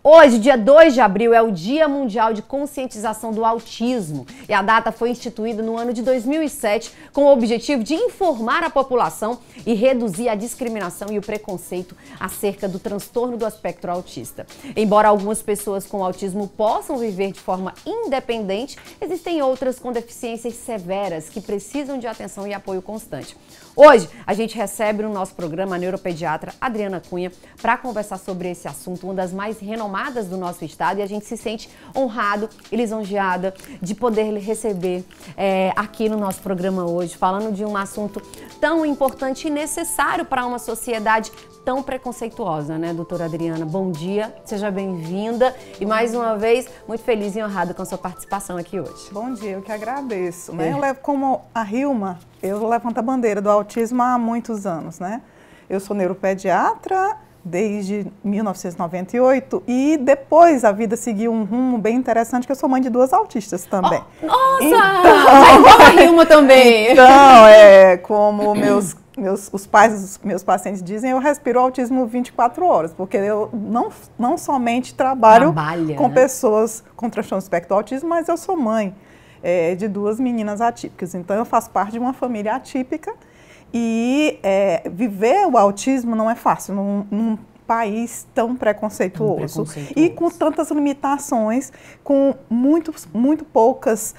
Hoje, dia 2 de abril, é o Dia Mundial de Conscientização do Autismo e a data foi instituída no ano de 2007 com o objetivo de informar a população e reduzir a discriminação e o preconceito acerca do transtorno do espectro autista. Embora algumas pessoas com autismo possam viver de forma independente, existem outras com deficiências severas que precisam de atenção e apoio constante. Hoje, a gente recebe no nosso programa a neuropediatra Adriana Cunha para conversar sobre esse assunto, uma das mais renomadas do nosso estado, e a gente se sente honrado e lisonjeada de poder receber aqui no nosso programa hoje, falando de um assunto tão importante e necessário para uma sociedade tão preconceituosa, né, doutora Adriana? Bom dia, seja bem-vinda e mais uma vez muito feliz e honrada com a sua participação aqui hoje. Bom dia, eu que agradeço, né? Eu levo como a Hilma, eu levanto a bandeira do autismo há muitos anos, né? Eu sou neuropediatra desde 1998 e depois a vida seguiu um rumo bem interessante, que eu sou mãe de 2 autistas também. Oh, nossa! Então, igual a Hilma também! Então, como os pais dos meus pacientes dizem, eu respiro autismo 24 horas, porque eu não somente trabalho com pessoas com transtorno do espectro do autismo, mas eu sou mãe de 2 meninas atípicas. Então, eu faço parte de uma família atípica e viver o autismo não é fácil num país tão preconceituoso e com tantas limitações, com muito poucos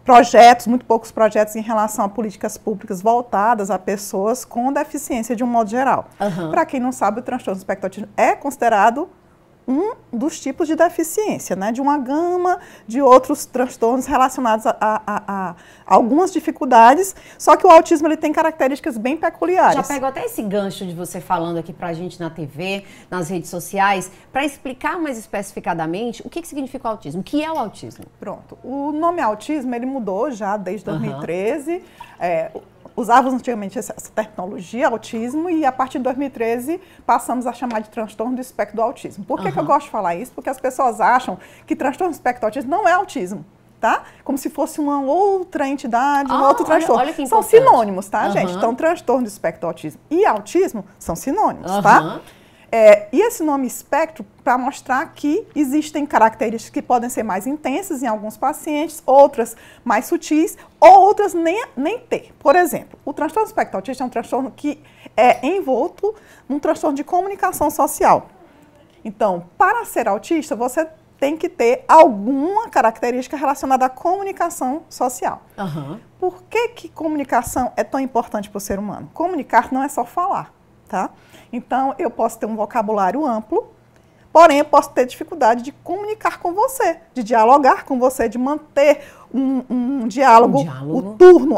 projetos em relação a políticas públicas voltadas a pessoas com deficiência de um modo geral. Para quem não sabe, o transtorno do espectro autista é considerado um dos tipos de deficiência, né? De uma gama de outros transtornos relacionados a algumas dificuldades, só que o autismo ele tem características bem peculiares. Já pego até esse gancho de você falando aqui pra gente na TV, nas redes sociais, para explicar mais especificadamente o que significa o autismo, o que é o autismo. Pronto, o nome autismo ele mudou já desde 2013, usávamos antigamente essa terminologia, autismo, e a partir de 2013 passamos a chamar de transtorno do espectro do autismo. Por que eu gosto de falar isso? Porque as pessoas acham que transtorno do espectro do autismo não é autismo, tá? Como se fosse uma outra entidade, um outro transtorno. Olha que são sinônimos, tá, gente? Então, transtorno do espectro do autismo e autismo são sinônimos, tá? E esse nome espectro para mostrar que existem características que podem ser mais intensas em alguns pacientes, outras mais sutis, ou outras nem ter. Por exemplo, o transtorno do espectro autista é um transtorno que é envolto num transtorno de comunicação social. Então, para ser autista, você tem que ter alguma característica relacionada à comunicação social. Por que comunicação é tão importante para o ser humano? Comunicar não é só falar, tá? Então, eu posso ter um vocabulário amplo, porém, eu posso ter dificuldade de comunicar com você, de dialogar com você, de manter um diálogo,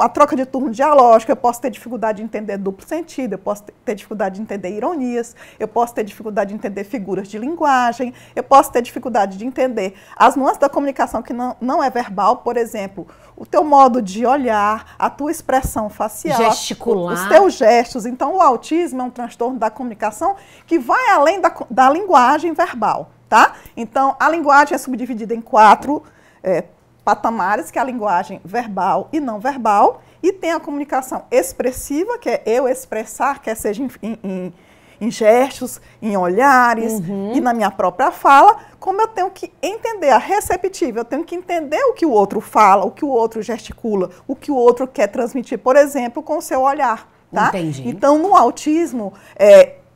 a troca de turno dialógico. Eu posso ter dificuldade de entender duplo sentido, eu posso ter dificuldade de entender ironias, eu posso ter dificuldade de entender figuras de linguagem, eu posso ter dificuldade de entender as nuances da comunicação que não é verbal, por exemplo, o teu modo de olhar, a tua expressão facial, gesticular, os teus gestos. Então, o autismo é um transtorno da comunicação que vai além da linguagem verbal, tá? Então, a linguagem é subdividida em 4 patamares, que é a linguagem verbal e não verbal, e tem a comunicação expressiva, que é eu expressar, quer seja em gestos, em olhares e na minha própria fala, como eu tenho que entender a receptiva, eu tenho que entender o que o outro fala, o que o outro gesticula, o que o outro quer transmitir, por exemplo, com o seu olhar, tá? Entendi. Então, no autismo,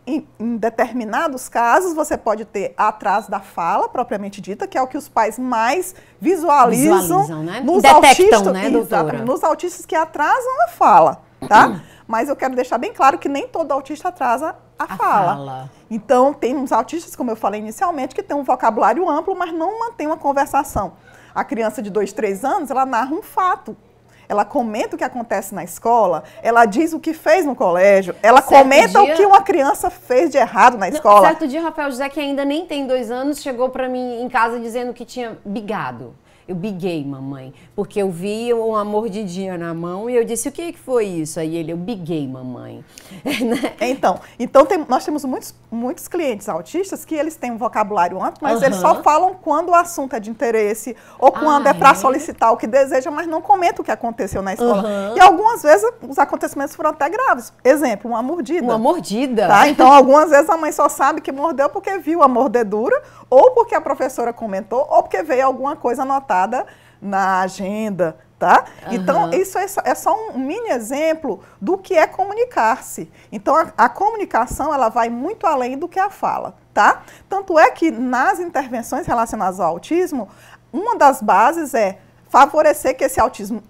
em determinados casos, você pode ter atraso da fala, propriamente dita, que é o que os pais mais visualizam né? Nos detectam, autistas, né, doutora? Nos autistas que atrasam a fala, tá? Mas eu quero deixar bem claro que nem todo autista atrasa a fala. Então, tem uns autistas, como eu falei inicialmente, que tem um vocabulário amplo, mas não mantém uma conversação. A criança de 2, 3 anos, ela narra um fato. Ela comenta o que acontece na escola, ela diz o que fez no colégio, ela comenta o que uma criança fez de errado na escola. Certo dia, Rafael José, que ainda nem tem 2 anos, chegou para mim em casa dizendo que tinha bigado. Eu biguei, mamãe, porque eu vi uma mordidinha na mão e eu disse, o que foi isso? Aí ele, eu biguei, mamãe. Então nós temos muitos clientes autistas que eles têm um vocabulário amplo, mas eles só falam quando o assunto é de interesse ou quando é para solicitar o que deseja, mas não comentam o que aconteceu na escola. E algumas vezes os acontecimentos foram até graves. Exemplo, uma mordida. Uma mordida. Tá? Então, algumas vezes a mãe só sabe que mordeu porque viu a mordedura, ou porque a professora comentou, ou porque veio alguma coisa anotada na agenda, tá? Então, isso é só um mini exemplo do que é comunicar-se. Então, a comunicação, ela vai muito além do que a fala, tá? Tanto é que nas intervenções relacionadas ao autismo, uma das bases é favorecer que esse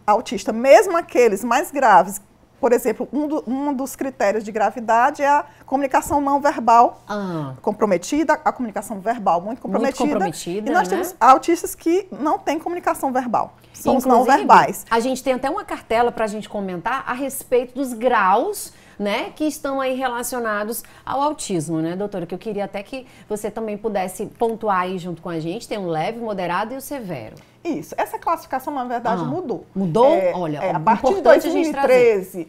autista, mesmo aqueles mais graves, por exemplo, um dos critérios de gravidade é a comunicação não verbal comprometida, a comunicação verbal muito comprometida. E nós temos autistas que não têm comunicação verbal, são os não verbais. A gente tem até uma cartela para a gente comentar a respeito dos graus, né, que estão aí relacionados ao autismo, né, doutora? Que eu queria até que você também pudesse pontuar aí junto com a gente. Tem o leve, o moderado e o severo. Isso. Essa classificação, na verdade, mudou. Mudou? Olha, a partir de 2013,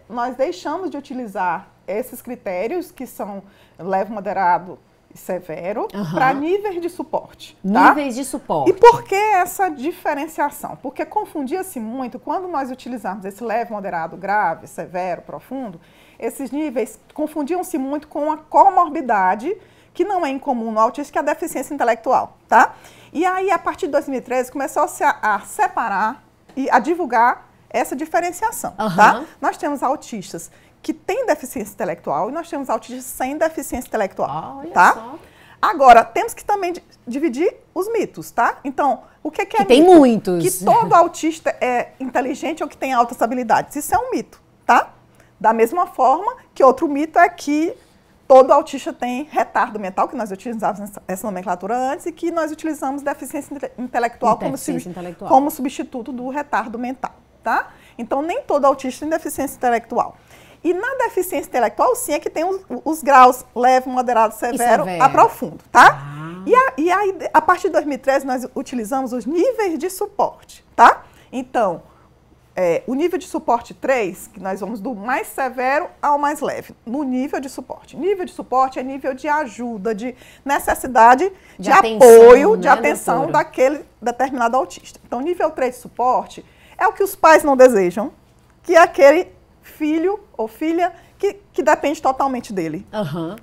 nós deixamos de utilizar esses critérios, que são leve, moderado e severo, para níveis de suporte. Níveis de suporte. E por que essa diferenciação? Porque confundia-se muito, quando nós utilizarmos esse leve, moderado, grave, severo, profundo, esses níveis confundiam-se muito com a comorbidade, que não é incomum no autismo, que é a deficiência intelectual, tá? E aí, a partir de 2013, começou-se a separar e a divulgar essa diferenciação, tá? Nós temos autistas que têm deficiência intelectual e nós temos autistas sem deficiência intelectual, tá? Só. Agora, temos que também dividir os mitos, tá? Então, o que é mito? Tem muitos. Que todo autista é inteligente ou que tem altas habilidades. Isso é um mito, tá? Da mesma forma que outro mito é que todo autista tem retardo mental, que nós utilizávamos essa nomenclatura antes, e que nós utilizamos deficiência intelectual como substituto do retardo mental, tá? Então, nem todo autista tem deficiência intelectual. E na deficiência intelectual, sim, é que tem os graus leve, moderado, severo, a profundo, tá? E aí, a partir de 2013, nós utilizamos os níveis de suporte, tá? Então, o nível de suporte 3, que nós vamos do mais severo ao mais leve, no nível de suporte. Nível de suporte é nível de ajuda, de necessidade de apoio, de atenção daquele determinado autista. Então, nível 3 de suporte é o que os pais não desejam, que é aquele filho ou filha que depende totalmente dele,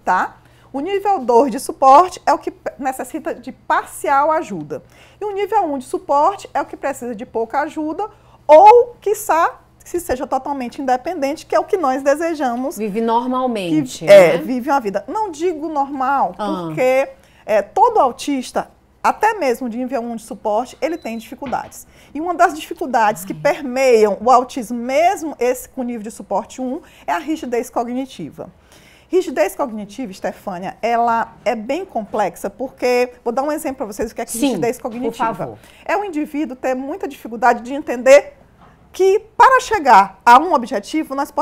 tá? O nível 2 de suporte é o que necessita de parcial ajuda. E o nível 1 de suporte é o que precisa de pouca ajuda ou, quiçá, se seja totalmente independente, que é o que nós desejamos. Vive normalmente. Vive uma vida. Não digo normal, porque todo autista, até mesmo de nível 1 de suporte, ele tem dificuldades. E uma das dificuldades que permeiam o autismo, mesmo esse com nível de suporte 1, é a rigidez cognitiva. Rigidez cognitiva, Stefânia, ela é bem complexa, porque, vou dar um exemplo para vocês do que é rigidez cognitiva. Por favor. É o indivíduo ter muita dificuldade de entender que, para chegar a um objetivo, nós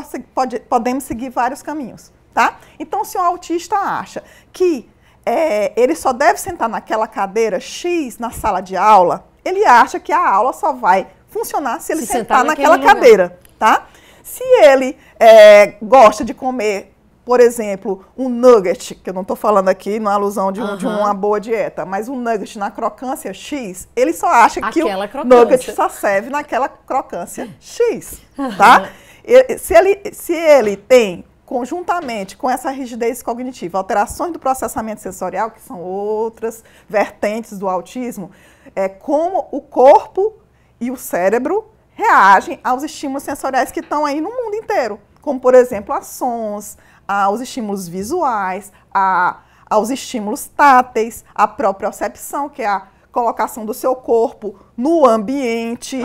podemos seguir vários caminhos, tá? Então, se um autista acha que ele só deve sentar naquela cadeira X na sala de aula, ele acha que a aula só vai funcionar se ele sentar naquela cadeira, tá? Se ele gosta de comer, por exemplo, um nugget, que eu não estou falando aqui na alusão de uma boa dieta, mas um nugget na crocância X, ele só acha que o nugget só serve naquela crocância X, tá? Se ele tem, conjuntamente com essa rigidez cognitiva, alterações do processamento sensorial, que são outras vertentes do autismo, como o corpo e o cérebro reagem aos estímulos sensoriais que estão aí no mundo inteiro, como, por exemplo, a sons, aos estímulos visuais, aos estímulos táteis, a propriocepção, que é a colocação do seu corpo no ambiente,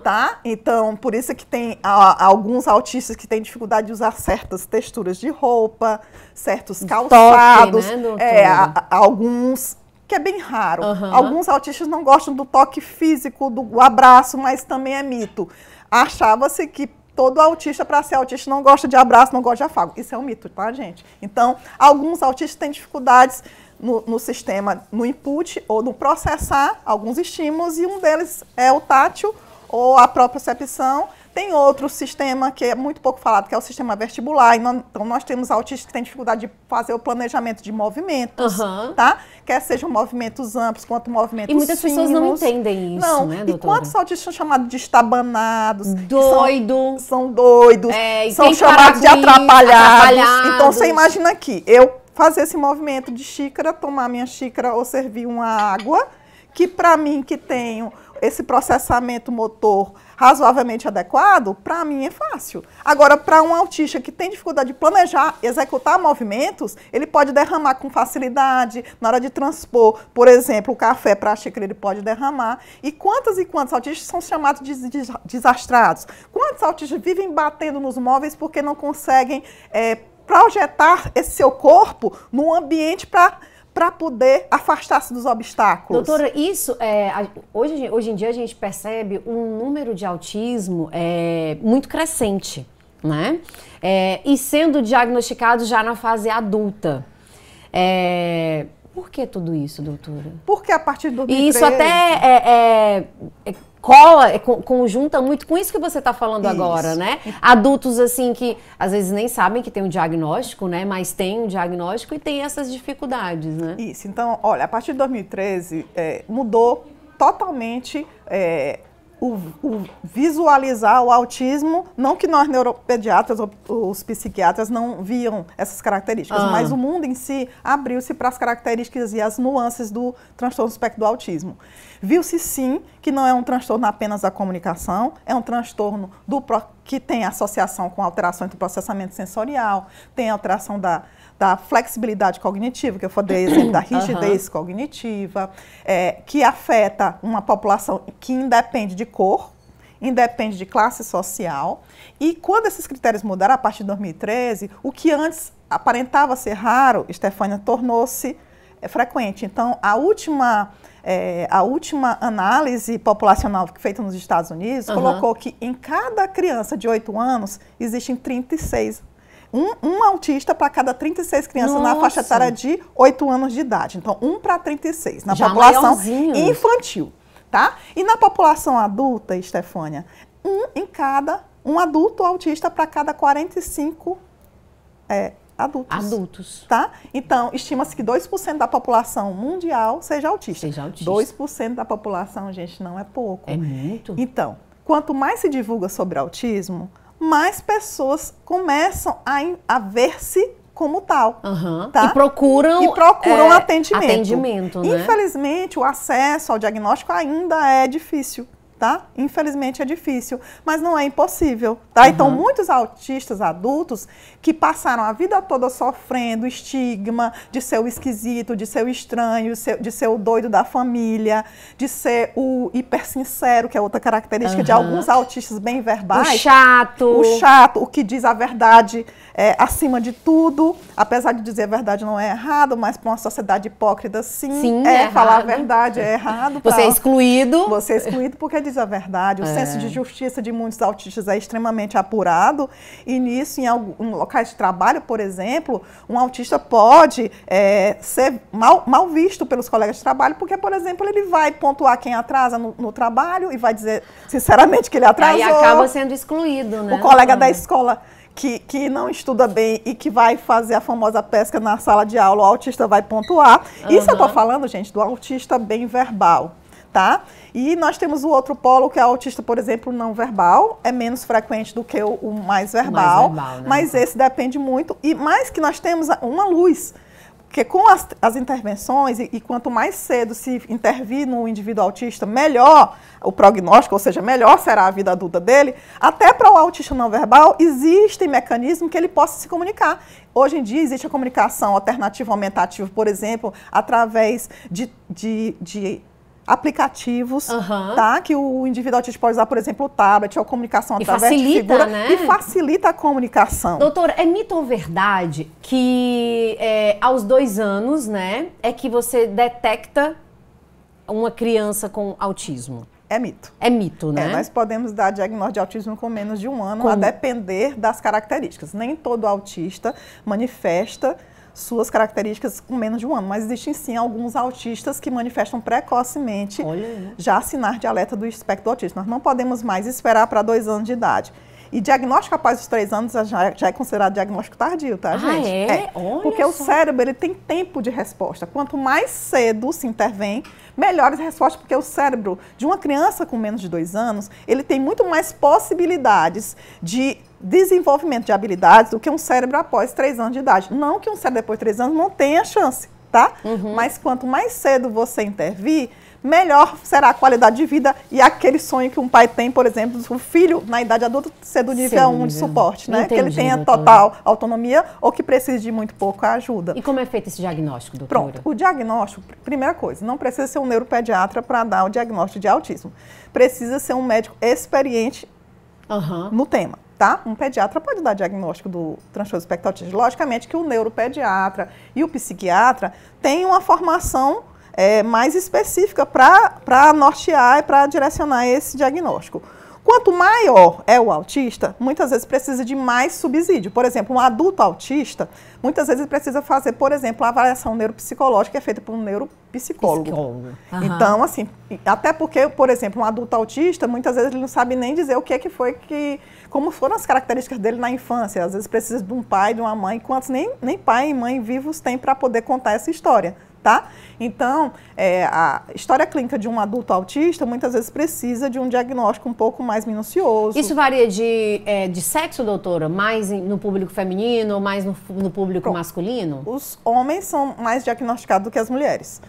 tá? Então, por isso que tem alguns autistas que têm dificuldade de usar certas texturas de roupa, certos calçados, toque, né, alguns, que é bem raro. Alguns autistas não gostam do toque físico, do abraço, mas também é mito. Achava-se que todo autista, para ser autista, não gosta de abraço, não gosta de afago. Isso é um mito, tá, gente? Então, alguns autistas têm dificuldades no sistema, no input ou no processar alguns estímulos, e um deles é o tátil ou a própria percepção. Tem outro sistema que é muito pouco falado, que é o sistema vestibular. Então, nós temos autistas que têm dificuldade de fazer o planejamento de movimentos, tá? Quer sejam movimentos amplos, quanto movimentos finos. E muitas pessoas não entendem isso, né, doutora? E quantos autistas são chamados de estabanados? São doidos, são chamados de atrapalhados. Então, você imagina aqui, eu fazer esse movimento de xícara, tomar minha xícara ou servir uma água, que para mim, que tenho esse processamento motor razoavelmente adequado, para mim é fácil. Agora, para um autista que tem dificuldade de planejar, executar movimentos, ele pode derramar com facilidade, na hora de transpor, por exemplo, o café para a xícara, ele pode derramar. E quantos autistas são chamados de desastrados? Quantos autistas vivem batendo nos móveis porque não conseguem projetar esse seu corpo num ambiente para poder afastar-se dos obstáculos? Doutora, isso, hoje em dia a gente percebe um número de autismo muito crescente, né? E sendo diagnosticados já na fase adulta. Por que tudo isso, doutora? Porque a partir de 2013... E isso até conjunta muito com isso que você está falando agora, né? Adultos, assim, que às vezes nem sabem que tem um diagnóstico, né? Mas tem um diagnóstico e tem essas dificuldades, né? Isso. Então, olha, a partir de 2013, mudou totalmente o visualizar o autismo. Não que nós neuropediatras ou os psiquiatras não viam essas características, mas o mundo em si abriu-se para as características e as nuances do transtorno do espectro do autismo. Viu-se sim que não é um transtorno apenas da comunicação, é um transtorno que tem associação com alterações do processamento sensorial, tem alteração da flexibilidade cognitiva, que eu falei exemplo da rigidez cognitiva, que afeta uma população que independe de cor, independe de classe social. E quando esses critérios mudaram a partir de 2013, o que antes aparentava ser raro, Estefânia, tornou-se frequente. Então, a última análise populacional feita nos Estados Unidos colocou que em cada criança de 8 anos existem 36 um autista para cada 36 crianças na faixa etária de 8 anos de idade. Então, 1 para 36 na população infantil, tá? E na população adulta, Estefânia, um adulto autista para cada 45 adultos. Tá? Então, estima-se que 2% da população mundial seja autista. 2% da população, gente, não é pouco. É muito. Então, quanto mais se divulga sobre autismo, mais pessoas começam a ver-se como tal. Tá? E procuram atendimento. Né? Infelizmente, o acesso ao diagnóstico ainda é difícil. Tá? Infelizmente é difícil, mas não é impossível, tá? Então, muitos autistas adultos que passaram a vida toda sofrendo estigma de ser o esquisito, de ser o estranho, de ser o doido da família, de ser o hipersincero, que é outra característica de alguns autistas bem verbais. O chato, o que diz a verdade acima de tudo, apesar de dizer a verdade não é errado, mas para uma sociedade hipócrita, sim falar a verdade é errado. Você é excluído. Você é excluído porque diz a verdade. O senso de justiça de muitos autistas é extremamente apurado, e nisso, em locais de trabalho, por exemplo, um autista pode ser mal visto pelos colegas de trabalho, porque, por exemplo, ele vai pontuar quem atrasa no trabalho e vai dizer, sinceramente, que ele atrasou. Aí acaba sendo excluído, né? O colega da escola que não estuda bem e que vai fazer a famosa pesca na sala de aula, o autista vai pontuar. Isso eu estou falando, gente, do autista bem verbal, tá? E nós temos o outro polo, que é o autista, por exemplo, não verbal, é menos frequente do que o mais verbal, né? Mas esse depende muito, e mais que nós temos uma luz, porque com as intervenções, e quanto mais cedo se intervir no indivíduo autista, melhor o prognóstico, ou seja, melhor será a vida adulta dele. Até para o autista não verbal, existem mecanismos que ele possa se comunicar. Hoje em dia existe a comunicação alternativa aumentativa, por exemplo, através de aplicativos, tá? Que o indivíduo autista pode usar, por exemplo, o tablet ou comunicação através de figura, né? E facilita a comunicação. Doutora, é mito ou verdade que aos 2 anos, né, é que você detecta uma criança com autismo? É mito. É mito, né? Nós podemos dar diagnóstico de autismo com menos de 1 ano, a depender das características. Nem todo autista manifesta suas características com menos de 1 ano, mas existem sim alguns autistas que manifestam precocemente já sinais de alerta do espectro do autismo. Nós não podemos mais esperar para 2 anos de idade. E diagnóstico após os 3 anos já é considerado diagnóstico tardio, tá, gente? Porque o cérebro ele tem tempo de resposta. Quanto mais cedo se intervém, melhores respostas, porque o cérebro de uma criança com menos de 2 anos, ele tem muito mais possibilidades de desenvolvimento de habilidades do que um cérebro após 3 anos de idade. Não que um cérebro depois de 3 anos não tenha chance, tá? Mas quanto mais cedo você intervir, melhor será a qualidade de vida e aquele sonho que um pai tem, por exemplo, o filho na idade adulta ser do nível 1 de suporte, né? Entendi, que ele tenha total autonomia ou que precise de muito pouca ajuda. E como é feito esse diagnóstico, doutora? Pronto, o diagnóstico, primeira coisa, não precisa ser um neuropediatra para dar o diagnóstico de autismo. Precisa ser um médico experiente no tema. Tá? Um pediatra pode dar diagnóstico do transtorno do espectro autista. Logicamente que o neuropediatra e o psiquiatra têm uma formação mais específica para nortear e para direcionar esse diagnóstico. Quanto maior é o autista, muitas vezes precisa de mais subsídio. Por exemplo, um adulto autista, muitas vezes precisa fazer, por exemplo, a avaliação neuropsicológica que é feita por um neuropsicólogo. Então, assim, até porque, por exemplo, um adulto autista, muitas vezes ele não sabe nem dizer o que foi que, como foram as características dele na infância. Às vezes precisa de um pai, de uma mãe, quantos nem pai e mãe vivos têm para poder contar essa história. Tá? Então, a história clínica de um adulto autista muitas vezes precisa de um diagnóstico um pouco mais minucioso. Isso varia de sexo, doutora? Mais no público feminino ou mais no público masculino? Os homens são mais diagnosticados do que as mulheres.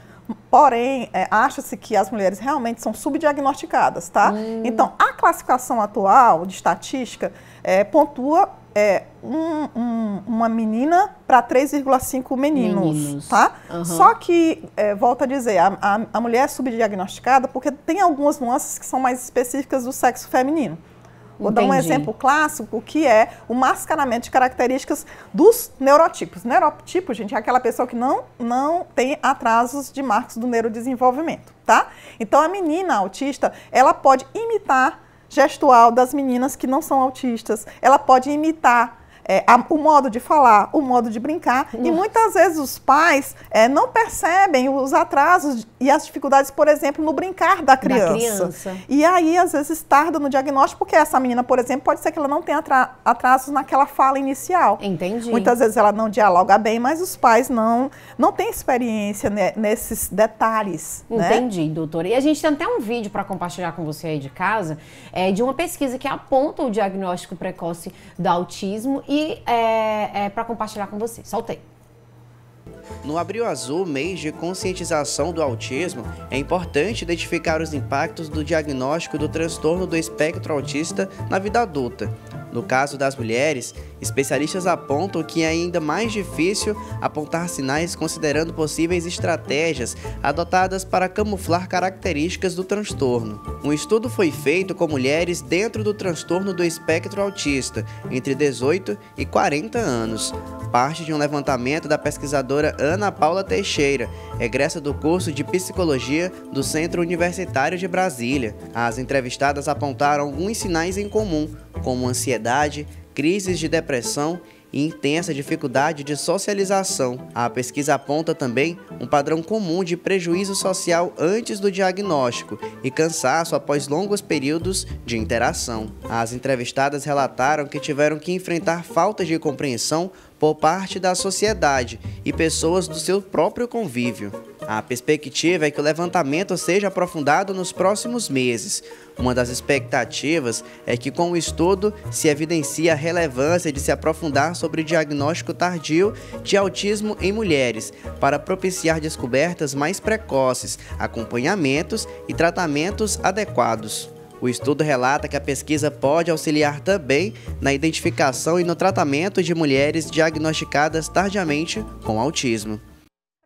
Porém, acha-se que as mulheres realmente são subdiagnosticadas, tá? Então, a classificação atual de estatística pontua uma menina para 3,5 meninos, tá? Só que, volto a dizer, a mulher é subdiagnosticada porque tem algumas nuances que são mais específicas do sexo feminino. Vou dar um exemplo clássico, que é o mascaramento de características dos neurotipos. Neurotipo, gente, é aquela pessoa que não tem atrasos de marcos do neurodesenvolvimento, tá? Então, a menina autista, ela pode imitar gestual das meninas que não são autistas. Ela pode imitar o modo de falar, o modo de brincar. E muitas vezes os pais não percebem os atrasos e as dificuldades, por exemplo, no brincar da criança. E aí, às vezes, tarda no diagnóstico, porque essa menina, por exemplo, pode ser que ela não tenha atrasos naquela fala inicial. Entendi. Muitas vezes ela não dialoga bem, mas os pais não têm experiência nesses detalhes. Entendi, doutora. E a gente tem até um vídeo para compartilhar com você aí de casa, de uma pesquisa que aponta o diagnóstico precoce do autismo e para compartilhar com você. Soltei. No Abril Azul, mês de conscientização do autismo, é importante identificar os impactos do diagnóstico do transtorno do espectro autista na vida adulta. No caso das mulheres, especialistas apontam que é ainda mais difícil apontar sinais considerando possíveis estratégias adotadas para camuflar características do transtorno. Um estudo foi feito com mulheres dentro do transtorno do espectro autista, entre 18 e 40 anos. Parte de um levantamento da pesquisadora Ana Paula Teixeira, egressa do curso de Psicologia do Centro Universitário de Brasília. As entrevistadas apontaram alguns sinais em comum, como ansiedade, crises de depressão e intensa dificuldade de socialização. A pesquisa aponta também um padrão comum de prejuízo social antes do diagnóstico e cansaço após longos períodos de interação. As entrevistadas relataram que tiveram que enfrentar faltas de compreensão por parte da sociedade e pessoas do seu próprio convívio. A perspectiva é que o levantamento seja aprofundado nos próximos meses. Uma das expectativas é que com o estudo se evidencie a relevância de se aprofundar sobre o diagnóstico tardio de autismo em mulheres, para propiciar descobertas mais precoces, acompanhamentos e tratamentos adequados. O estudo relata que a pesquisa pode auxiliar também na identificação e no tratamento de mulheres diagnosticadas tardiamente com autismo.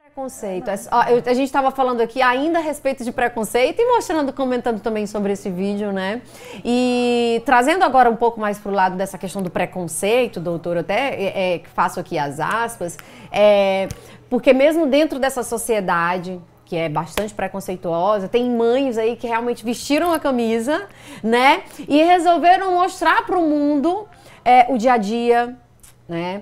Preconceito. A gente estava falando aqui ainda a respeito de preconceito e comentando também sobre esse vídeo, né? E trazendo agora um pouco mais para o lado dessa questão do preconceito, doutor, eu até faço aqui as aspas, porque mesmo dentro dessa sociedade que é bastante preconceituosa, tem mães aí que realmente vestiram a camisa, né? E resolveram mostrar para o mundo o dia a dia, né?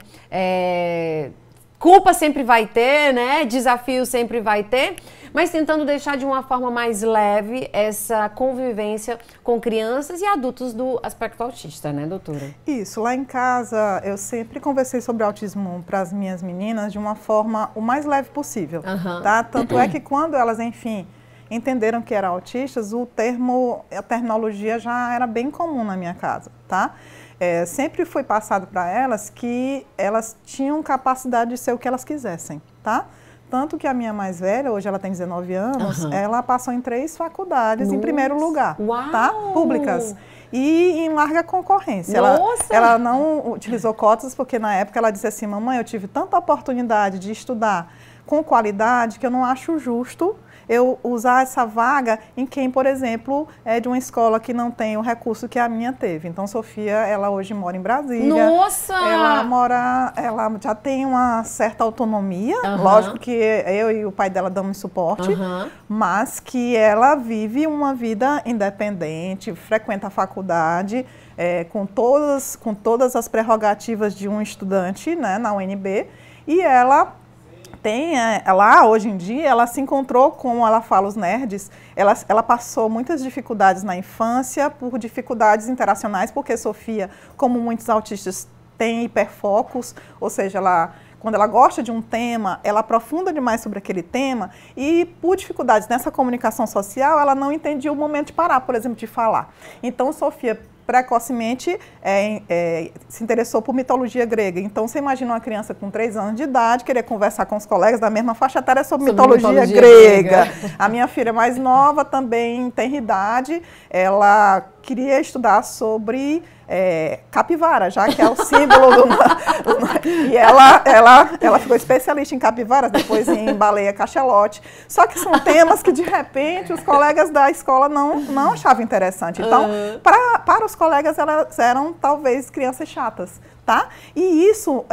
culpa sempre vai ter, né? Desafio sempre vai ter, mas tentando deixar de uma forma mais leve essa convivência com crianças e adultos do aspecto autista, né, doutora? Isso, lá em casa eu sempre conversei sobre autismo para as minhas meninas de uma forma o mais leve possível, tá? Tanto é que quando elas, enfim, entenderam que eram autistas, a terminologia já era bem comum na minha casa, tá? Sempre foi passado para elas que elas tinham capacidade de ser o que elas quisessem, tá? Tanto que a minha mais velha, hoje ela tem 19 anos, ela passou em 3 faculdades em primeiro lugar, tá? Públicas. E em larga concorrência. Ela não utilizou cotas porque na época ela disse assim, mamãe, eu tive tanta oportunidade de estudar com qualidade que eu não acho justo eu usar essa vaga em quem, por exemplo, é de uma escola que não tem o recurso que a minha teve. Então, Sofia, ela hoje mora em Brasília. Nossa! Ela já tem uma certa autonomia, lógico que eu e o pai dela damos suporte, mas que ela vive uma vida independente, frequenta a faculdade, com todas as prerrogativas de um estudante, né, na UNB, e ela lá, hoje em dia, ela se encontrou com, ela fala, os nerds, ela passou muitas dificuldades na infância, por dificuldades interacionais, porque Sofia, como muitos autistas, tem hiperfocos, ou seja, quando ela gosta de um tema, ela aprofunda demais sobre aquele tema e, por dificuldades nessa comunicação social, ela não entendia o momento de parar, por exemplo, de falar. Então, Sofia precocemente se interessou por mitologia grega. Então, você imagina uma criança com 3 anos de idade querer conversar com os colegas da mesma faixa etária sobre mitologia grega. A minha filha mais nova também tem idade, ela queria estudar sobre capivara, já que é o símbolo e ela ficou especialista em capivaras, depois em baleia cachalote. Só que são temas que, de repente, os colegas da escola não achavam interessante. Então, para os colegas, elas eram, talvez, crianças chatas, tá? E isso,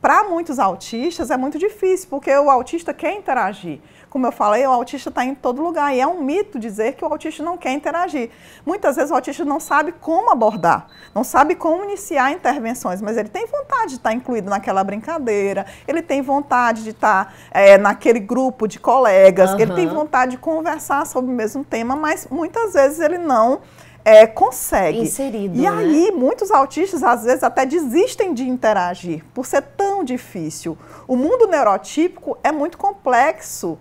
para muitos autistas, é muito difícil, porque o autista quer interagir. Como eu falei, o autista está em todo lugar e é um mito dizer que o autista não quer interagir. Muitas vezes o autista não sabe como abordar, não sabe como iniciar intervenções, mas ele tem vontade de estar incluído naquela brincadeira, ele tem vontade de estar naquele grupo de colegas, ele tem vontade de conversar sobre o mesmo tema, mas muitas vezes ele não consegue. Inserido, e aí, muitos autistas, às vezes, até desistem de interagir, por ser tão difícil. O mundo neurotípico é muito complexo.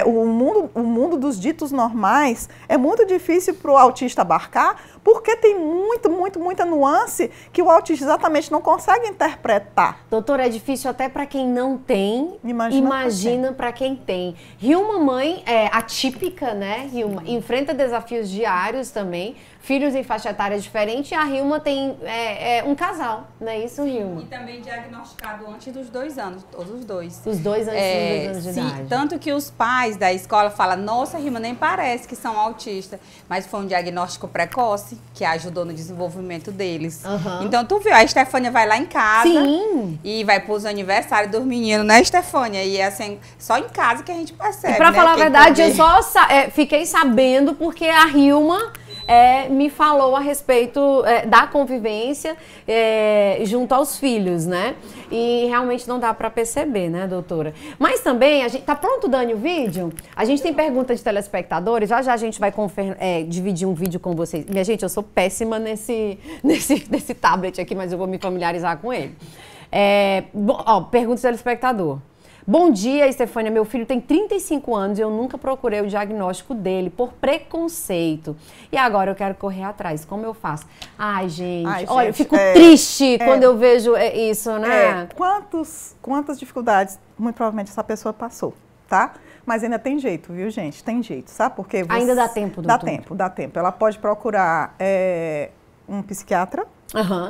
O mundo dos ditos normais é muito difícil para o autista abarcar, porque tem muita nuance que o autista exatamente não consegue interpretar. Doutora, é difícil até para quem não tem, imagina para quem tem. Hilma, mãe atípica, né? Hilma enfrenta desafios diários também, filhos em faixa etária diferente, e a Hilma tem um casal, não é isso, Hilma? E também diagnosticado antes dos 2 anos, todos os dois. Os dois antes dos 2 anos de idade. Tanto que os pais da escola falam, nossa, Hilma, nem parece que são autistas, mas foi um diagnóstico precoce que ajudou no desenvolvimento deles. Então, tu viu, a Estefânia vai lá em casa e vai para os aniversários dos meninos, né, Estefânia? E assim, só em casa que a gente percebe, pra falar a verdade, eu só fiquei sabendo porque a Hilma me falou a respeito da convivência junto aos filhos, né? E realmente não dá para perceber, né, doutora? Mas também, tá pronto, Dani, o vídeo? A gente tem pergunta de telespectadores, já a gente vai dividir um vídeo com vocês. Minha gente, eu sou péssima nesse tablet aqui, mas eu vou me familiarizar com ele. Pergunta de telespectador. Bom dia, Estefânia. Meu filho tem 35 anos e eu nunca procurei o diagnóstico dele por preconceito. E agora eu quero correr atrás. Como eu faço? Ai, gente, olha, eu fico triste quando eu vejo isso, né? Quantas dificuldades, muito provavelmente, essa pessoa passou, tá? Mas ainda tem jeito, viu, gente? Tem jeito, sabe? Porque ainda dá tempo, doutor? Dá tempo. Ela pode procurar um psiquiatra,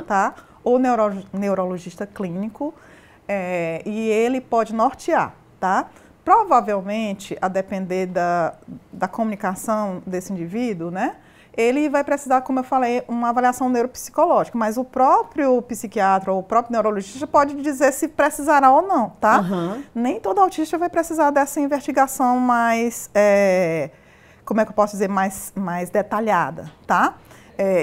tá? Ou neurologista clínico, e ele pode nortear, tá? Provavelmente, a depender da comunicação desse indivíduo, né? Ele vai precisar, como eu falei, uma avaliação neuropsicológica, mas o próprio psiquiatra ou o próprio neurologista pode dizer se precisará ou não, tá? Nem todo autista vai precisar dessa investigação mais, como é que eu posso dizer, mais detalhada, tá?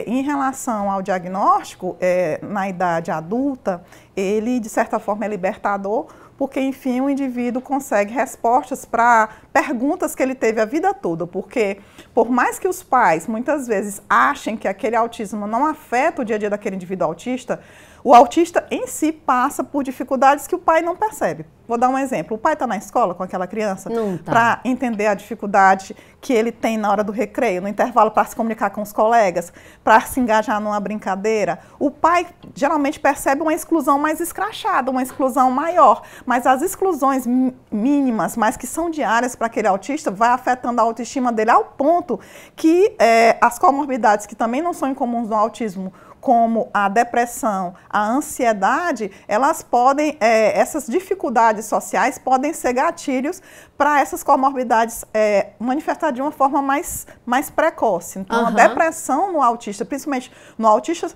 Em relação ao diagnóstico, na idade adulta, ele, de certa forma, é libertador, porque, enfim, o indivíduo consegue respostas para perguntas que ele teve a vida toda, porque por mais que os pais, muitas vezes, achem que aquele autismo não afeta o dia a dia daquele indivíduo autista, o autista em si passa por dificuldades que o pai não percebe. Vou dar um exemplo. O pai está na escola com aquela criança para entender a dificuldade que ele tem na hora do recreio, no intervalo para se comunicar com os colegas, para se engajar numa brincadeira. O pai geralmente percebe uma exclusão mais escrachada, uma exclusão maior. Mas as exclusões mínimas, mas que são diárias para aquele autista, vai afetando a autoestima dele ao ponto que as comorbidades que também não são incomuns no autismo, como a depressão, a ansiedade, elas podem, essas dificuldades sociais podem ser gatilhos para essas comorbidades manifestar de uma forma mais precoce. Então, a depressão no autista, principalmente no autista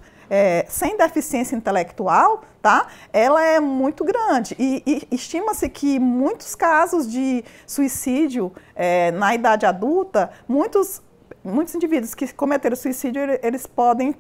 sem deficiência intelectual, tá? Ela é muito grande e estima-se que muitos casos de suicídio na idade adulta, muitos indivíduos que cometeram suicídio, eles podem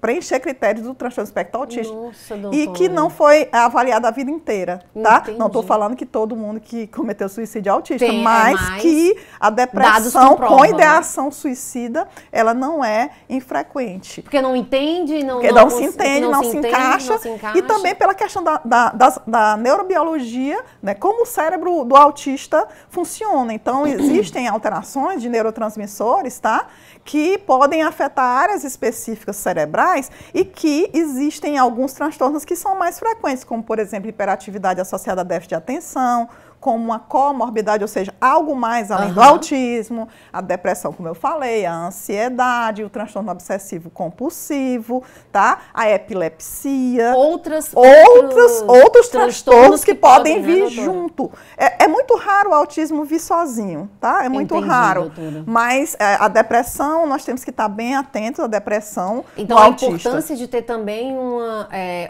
preencher critérios do transtorno espectro autista. Nossa, e que não foi avaliado a vida inteira, tá? Entendi. Não estou falando que todo mundo que cometeu suicídio é autista, mas que a depressão com ideação suicida, ela não é infrequente. Porque não entende, não se entende, não se encaixa. E também pela questão da neurobiologia, né, como o cérebro do autista funciona. Então, existem alterações de neurotransmissores, tá? Que podem afetar áreas específicas cerebrais e que existem alguns transtornos que são mais frequentes, como, por exemplo, hiperatividade associada a déficit de atenção, como uma comorbidade, ou seja, algo mais além do autismo, a depressão, como eu falei, a ansiedade, o transtorno obsessivo compulsivo, tá? A epilepsia, outros transtornos que podem vir junto. É muito raro o autismo vir sozinho, tá? É muito raro. Doutora. Mas a depressão, nós temos que estar bem atentos à depressão então, do autista. Então, a importância de ter também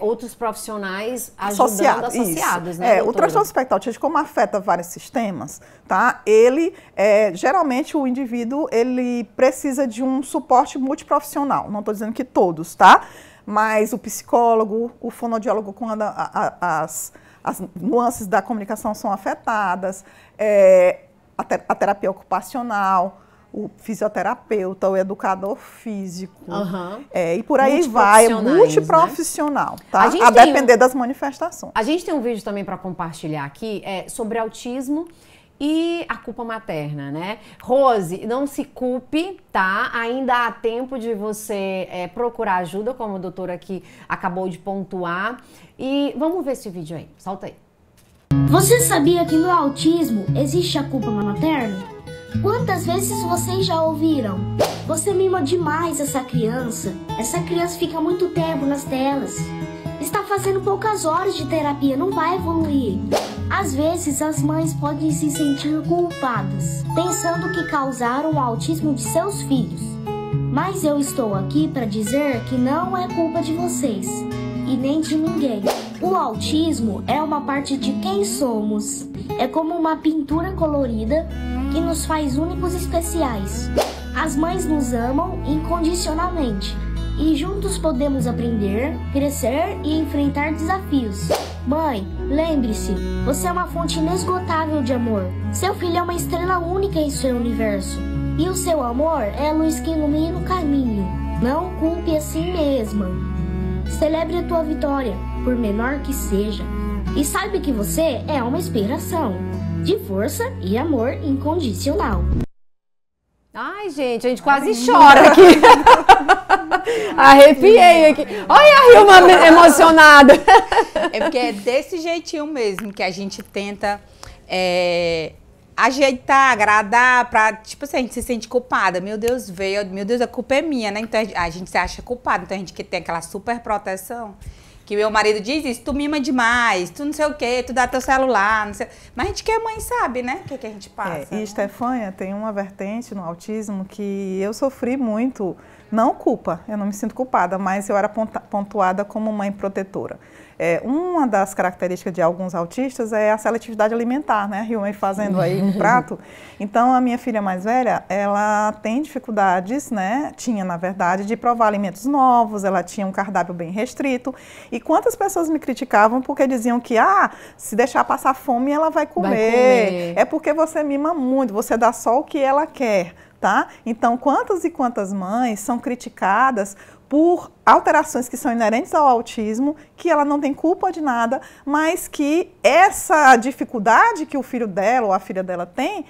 outros profissionais associados, né, o transtorno espectro autista, como afeta vários sistemas, tá? Ele, geralmente, o indivíduo, ele precisa de um suporte multiprofissional. Não estou dizendo que todos, tá? Mas o psicólogo, o fonoaudiólogo, quando as nuances da comunicação são afetadas, a terapia ocupacional, o fisioterapeuta, o educador físico, e por aí vai, multiprofissional, né? Tá? A depender das manifestações. A gente tem um vídeo também para compartilhar aqui sobre autismo e a culpa materna, né? Rose, não se culpe, tá? Ainda há tempo de você procurar ajuda, como a doutora aqui acabou de pontuar. E vamos ver esse vídeo aí, solta aí. Você sabia que no autismo existe a culpa materna? Quantas vezes vocês já ouviram? Você mima demais essa criança fica muito tempo nas telas. Está fazendo poucas horas de terapia, não vai evoluir. Às vezes as mães podem se sentir culpadas, pensando que causaram o autismo de seus filhos. Mas eu estou aqui para dizer que não é culpa de vocês e nem de ninguém. O autismo é uma parte de quem somos. É como uma pintura colorida que nos faz únicos e especiais. As mães nos amam incondicionalmente e juntos podemos aprender, crescer e enfrentar desafios. Mãe, lembre-se, você é uma fonte inesgotável de amor. Seu filho é uma estrela única em seu universo e o seu amor é a luz que ilumina o caminho. Não culpe a si mesma. Celebre a tua vitória, por menor que seja, e saiba que você é uma inspiração de força e amor incondicional. Ai, gente, a gente quase chora aqui. Arrepiei aqui. Olha a Hilma emocionada. É porque é desse jeitinho mesmo que a gente tenta ajeitar, agradar, pra, tipo assim, a gente se sente culpada. Meu Deus, meu Deus, a culpa é minha, né? Então a gente se acha culpada. Então a gente que tem aquela super proteção. Que meu marido diz isso, tu mima demais, tu não sei o quê, tu dá teu celular, não sei. Mas a gente que é mãe sabe, né? O que a gente passa. E, Estefânia, tem uma vertente no autismo que eu sofri muito, não culpa, eu não me sinto culpada, mas eu era pontuada como mãe protetora. Uma das características de alguns autistas é a seletividade alimentar, né? Rio fazendo aí um prato. Então, a minha filha mais velha, ela tem dificuldades, né? Tinha, na verdade, de provar alimentos novos, ela tinha um cardápio bem restrito. E quantas pessoas me criticavam porque diziam que, se deixar passar fome, ela vai comer. É porque você mima muito, você dá só o que ela quer, tá? Então, quantas e quantas mães são criticadas por alterações que são inerentes ao autismo, que ela não tem culpa de nada, mas que essa dificuldade que o filho dela ou a filha dela tem,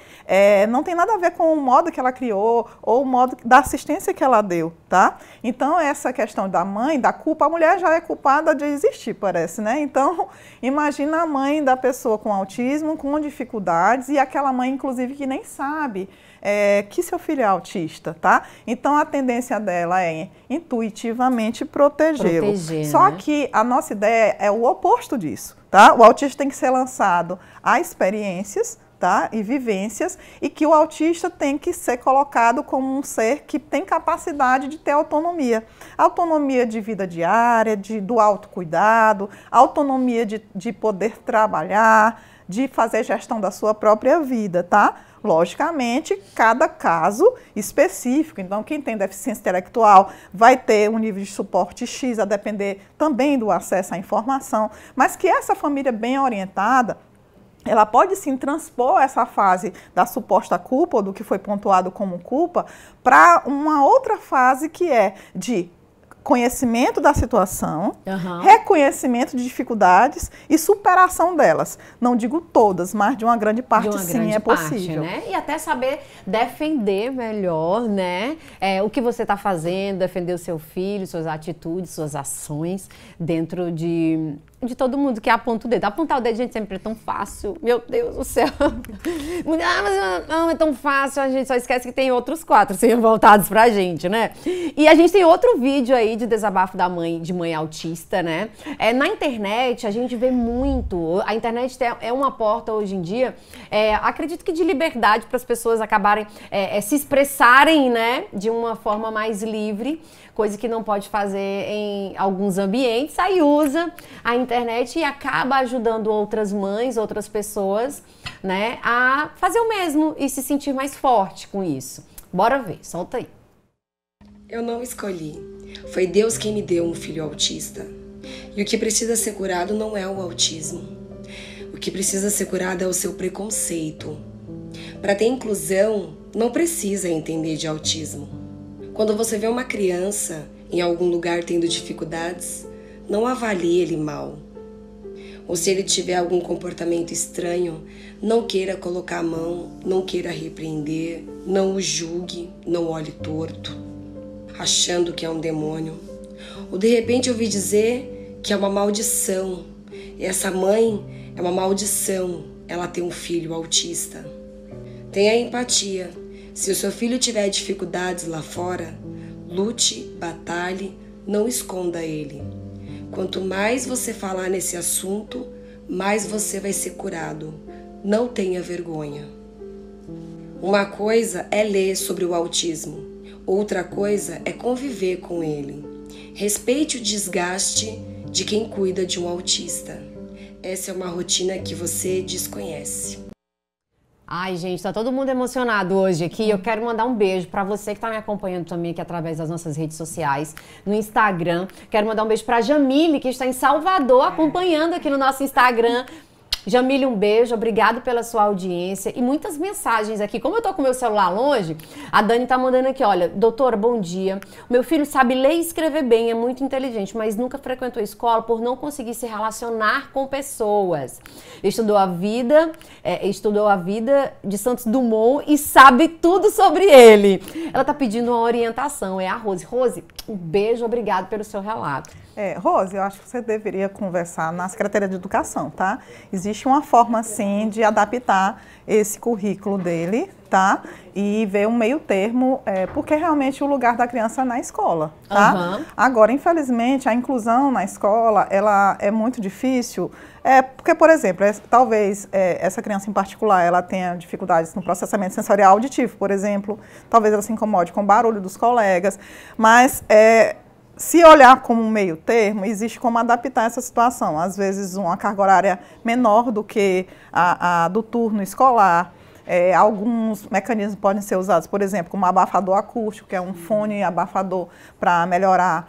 não tem nada a ver com o modo que ela criou ou o modo da assistência que ela deu, tá? Então, essa questão da mãe, da culpa, a mulher já é culpada de existir, parece, né? Então, imagina a mãe da pessoa com autismo, com dificuldades, e aquela mãe, inclusive, que nem sabe que seu filho é autista, tá? Então, a tendência dela é intuitivamente protegê-lo. Só que a nossa ideia é o oposto disso, tá? O autista tem que ser lançado a experiências, tá? E vivências, e que o autista tem que ser colocado como um ser que tem capacidade de ter autonomia. Autonomia de vida diária, do autocuidado, autonomia de poder trabalhar, de fazer gestão da sua própria vida, tá? Logicamente, cada caso específico. Então, quem tem deficiência intelectual vai ter um nível de suporte X, a depender também do acesso à informação, mas que essa família bem orientada, ela pode sim transpor essa fase da suposta culpa, ou do que foi pontuado como culpa, para uma outra fase que é de conhecimento da situação, reconhecimento de dificuldades e superação delas. Não digo todas, mas de uma grande parte sim é possível. Né? E até saber defender melhor, né? O que você está fazendo, defender o seu filho, suas atitudes, suas ações dentro de todo mundo que aponta o dedo. Apontar o dedo, gente, sempre é tão fácil. Meu Deus do céu. Mas não é tão fácil, a gente só esquece que tem outros 4 sendo voltados pra gente, né? E a gente tem outro vídeo aí de desabafo de mãe autista, né? Na internet, a gente vê muito. A internet é uma porta hoje em dia, acredito que de liberdade para as pessoas acabarem se expressarem, né? De uma forma mais livre, coisa que não pode fazer em alguns ambientes. Aí usa a internet e acaba ajudando outras mães, outras pessoas, né, a fazer o mesmo e se sentir mais forte com isso. Bora ver, solta aí. Eu não escolhi. Foi Deus quem me deu um filho autista. E o que precisa ser curado não é o autismo. O que precisa ser curado é o seu preconceito. Para ter inclusão, não precisa entender de autismo. Quando você vê uma criança em algum lugar tendo dificuldades, não avalie ele mal. Ou se ele tiver algum comportamento estranho, não queira colocar a mão, não queira repreender, não o julgue, não olhe torto, achando que é um demônio. Ou de repente ouvi dizer que é uma maldição. E essa mãe é uma maldição, ela tem um filho autista. Tenha empatia. Se o seu filho tiver dificuldades lá fora, lute, batalhe, não esconda ele. Quanto mais você falar nesse assunto, mais você vai ser curado. Não tenha vergonha. Uma coisa é ler sobre o autismo, outra coisa é conviver com ele. Respeite o desgaste de quem cuida de um autista. Essa é uma rotina que você desconhece. Ai, gente, tá todo mundo emocionado hoje aqui. Eu quero mandar um beijo pra você que tá me acompanhando também aqui através das nossas redes sociais, no Instagram. Quero mandar um beijo pra Jamile, que está em Salvador, acompanhando aqui no nosso Instagram. Jamile, um beijo, obrigado pela sua audiência e muitas mensagens aqui. Como eu tô com o meu celular longe, a Dani tá mandando aqui, olha, doutora, bom dia. Meu filho sabe ler e escrever bem, é muito inteligente, mas nunca frequentou a escola por não conseguir se relacionar com pessoas. Estudou a vida de Santos Dumont e sabe tudo sobre ele. Ela tá pedindo uma orientação, é a Rose. Rose, um beijo, obrigado pelo seu relato. Rose, eu acho que você deveria conversar na Secretaria de Educação, tá? Existe uma forma, sim, de adaptar esse currículo dele, tá? E ver um meio termo, porque realmente o lugar da criança é na escola, tá? Agora, infelizmente, a inclusão na escola, ela é muito difícil, porque, por exemplo, talvez essa criança em particular, ela tenha dificuldades no processamento sensorial auditivo, por exemplo, talvez ela se incomode com o barulho dos colegas, mas se olhar como um meio termo, existe como adaptar essa situação. Às vezes, uma carga horária menor do que a do turno escolar. Alguns mecanismos podem ser usados, por exemplo, como abafador acústico, que é um fone abafador para melhorar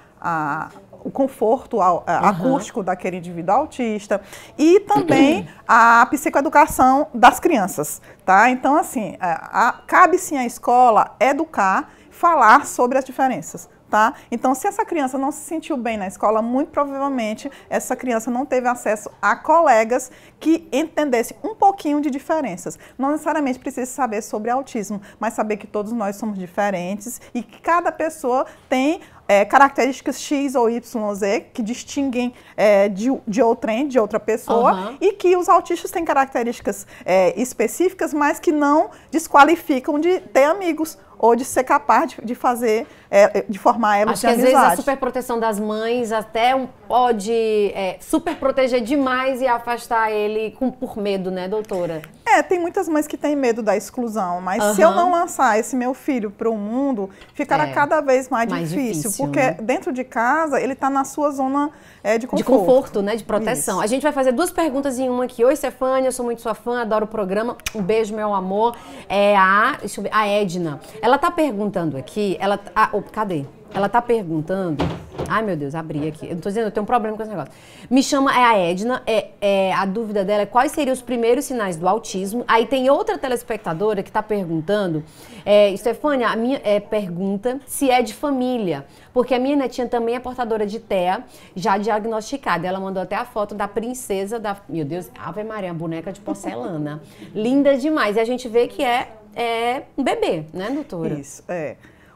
o conforto acústico daquele indivíduo autista e também a psicoeducação das crianças, tá? Então, assim, cabe sim à escola educar, falar sobre as diferenças. Tá? Então, se essa criança não se sentiu bem na escola, muito provavelmente essa criança não teve acesso a colegas que entendessem um pouquinho de diferenças. Não necessariamente precisa saber sobre autismo, mas saber que todos nós somos diferentes e que cada pessoa tem características X ou YZ que distinguem de outra pessoa e que os autistas têm características específicas, mas que não desqualificam de ter amigos ou de ser capaz de fazer, de formar elos de amizade. Às vezes a superproteção das mães até pode superproteger demais e afastar ele por medo, né, doutora? Tem muitas mães que têm medo da exclusão, mas se eu não lançar esse meu filho para o mundo, ficará cada vez mais difícil, porque né? Dentro de casa ele está na sua zona de conforto. De conforto, né, de proteção. Isso. A gente vai fazer 2 perguntas em uma aqui. Oi, Stefânia, eu sou muito sua fã, adoro o programa. Um beijo, meu amor. Deixa eu ver, a Edna. Ela tá perguntando aqui, cadê? Ela tá perguntando... Ai, meu Deus, abri aqui. Eu não tô dizendo, eu tenho um problema com esse negócio. Me chama, a Edna, a dúvida dela é quais seriam os primeiros sinais do autismo. Aí tem outra telespectadora que tá perguntando, Stefânia, a minha pergunta se é de família, porque a minha netinha também é portadora de TEA, já diagnosticada. Ela mandou até a foto da princesa meu Deus, Ave Maria, boneca de porcelana. Linda demais. E a gente vê que é um bebê, né, doutora? Isso,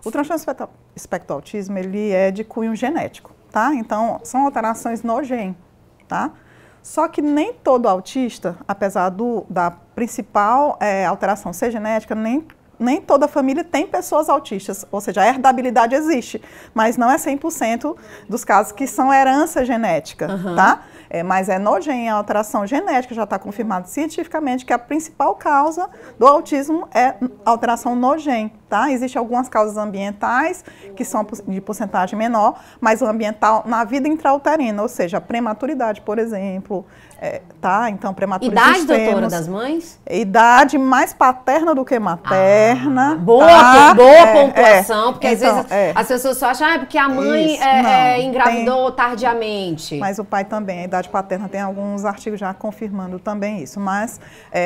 O transtorno espectro autismo, ele é de cunho genético, tá? Então, são alterações no gene, tá? Só que nem todo autista, apesar da principal alteração ser genética, nem toda família tem pessoas autistas, ou seja, a herdabilidade existe, mas não é 100% dos casos que são herança genética, tá? Mas no gene, a alteração genética, já está confirmado cientificamente que a principal causa do autismo é alteração no gene, tá? Existem algumas causas ambientais, que são de porcentagem menor, mas o ambiental na vida intrauterina, ou seja, a prematuridade, por exemplo, tá? Então, prematuros extremos. Idade, doutora, das mães? Idade mais paterna do que materna. Boa pontuação, porque então, às vezes as pessoas só acham porque a mãe engravidou tardiamente. Mas o pai também, a idade paterna, tem alguns artigos já confirmando também isso. Mas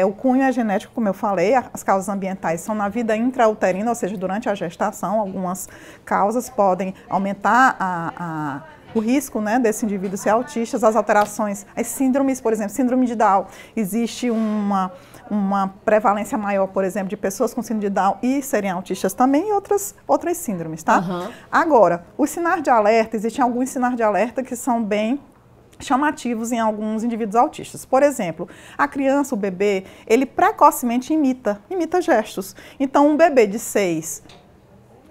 o cunho é genético, como eu falei, as causas ambientais são na vida intrauterina, ou seja, durante a gestação. Algumas causas podem aumentar o risco, né, desse indivíduo ser autista, as alterações, as síndromes, por exemplo, síndrome de Down, existe uma prevalência maior, por exemplo, de pessoas com síndrome de Down e serem autistas também, e outras síndromes, tá? Agora, os sinais de alerta, existem alguns sinais de alerta que são bem chamativos em alguns indivíduos autistas. Por exemplo, a criança, o bebê, ele precocemente imita gestos. Então, um bebê de 6,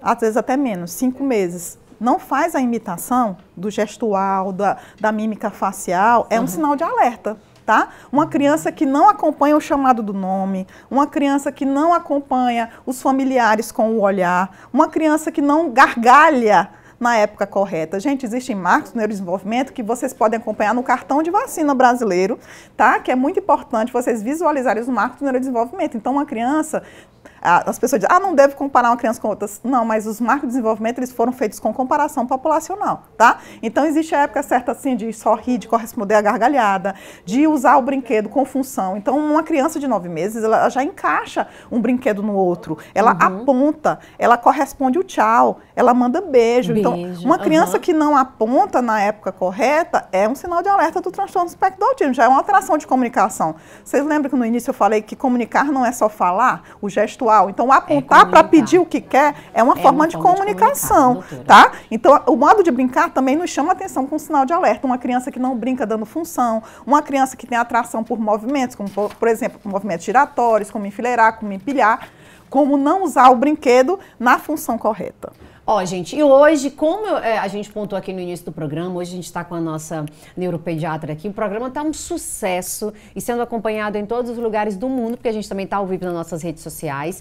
às vezes até menos, 5 meses, não faz a imitação do gestual, da mímica facial, é um sinal de alerta, tá? Uma criança que não acompanha o chamado do nome, uma criança que não acompanha os familiares com o olhar, uma criança que não gargalha na época correta. Gente, existem marcos do neurodesenvolvimento que vocês podem acompanhar no cartão de vacina brasileiro, tá? Que é muito importante vocês visualizarem os marcos do neurodesenvolvimento. Então, uma criança... As pessoas dizem, não deve comparar uma criança com outras. Não, mas os marcos de desenvolvimento, eles foram feitos com comparação populacional, tá? Então, existe a época certa, assim, de sorrir, de corresponder à gargalhada, de usar o brinquedo com função. Então, uma criança de 9 meses, ela já encaixa um brinquedo no outro. Ela aponta, ela corresponde o tchau, ela manda beijo. Então, uma criança que não aponta na época correta é um sinal de alerta do transtorno espectro do autismo. Já é uma alteração de comunicação. Vocês lembram que no início eu falei que comunicar não é só falar, o gestual. Então, apontar para pedir o que quer é uma forma de comunicação, tá? Então, o modo de brincar também nos chama a atenção com um sinal de alerta. Uma criança que não brinca dando função, uma criança que tem atração por movimentos, como, por exemplo, movimentos giratórios, como enfileirar, como empilhar, como não usar o brinquedo na função correta. Ó, gente, e hoje, como a gente pontuou aqui no início do programa, hoje a gente está com a nossa neuropediatra aqui, o programa está um sucesso e sendo acompanhado em todos os lugares do mundo, porque a gente também está ao vivo nas nossas redes sociais.